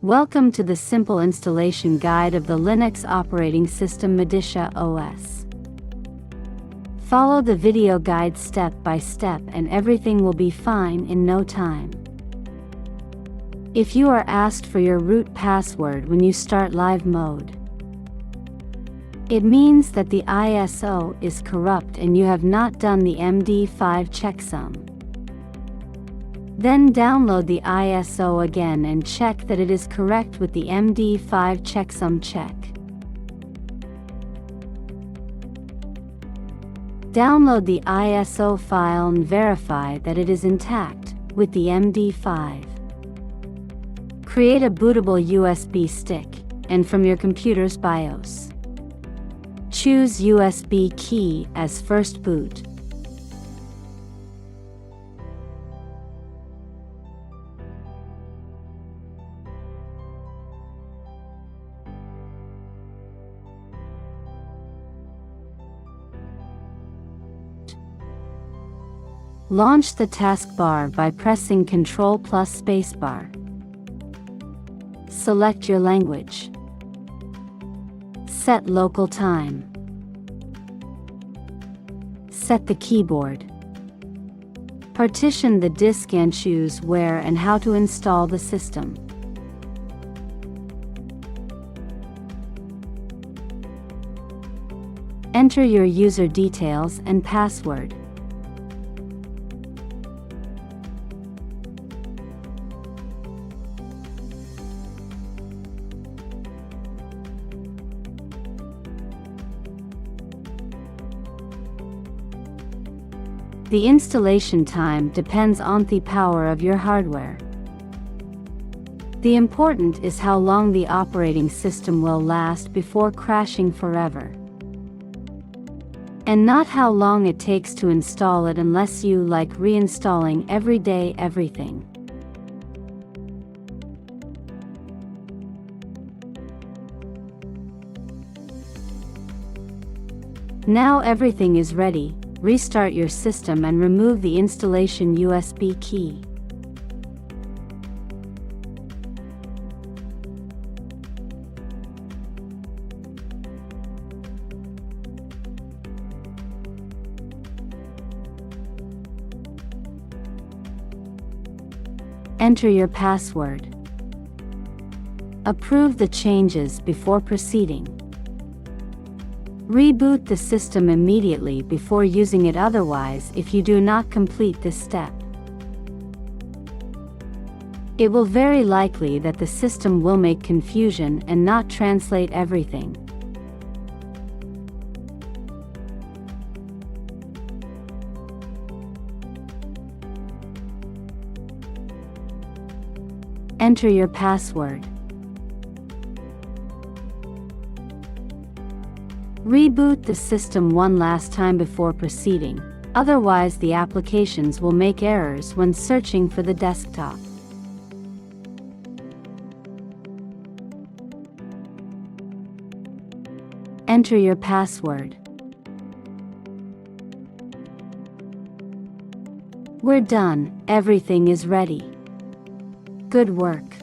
Welcome to the simple installation guide of the Linux operating system MODICIA OS. Follow the video guide step by step and everything will be fine in no time. If you are asked for your root password when you start live mode, it means that the ISO is corrupt and you have not done the MD5 checksum. Then download the ISO again and check that it is correct with the MD5 checksum check. Download the ISO file and verify that it is intact with the MD5. Create a bootable USB stick, and from your computer's BIOS, choose USB key as first boot. Launch the taskbar by pressing Ctrl plus spacebar. Select your language. Set local time. Set the keyboard. Partition the disk and choose where and how to install the system. Enter your user details and password. The installation time depends on the power of your hardware. The important is how long the operating system will last before crashing forever, and not how long it takes to install it unless you like reinstalling every day everything. Now everything is ready. Restart your system and remove the installation USB key. Enter your password. Approve the changes before proceeding. Reboot the system immediately before using it, otherwise if you do not complete this step, it will very likely that the system will make confusion and not translate everything. Enter your password. Reboot the system one last time before proceeding, otherwise the applications will make errors when searching for the desktop. Enter your password. We're done, everything is ready. Good work.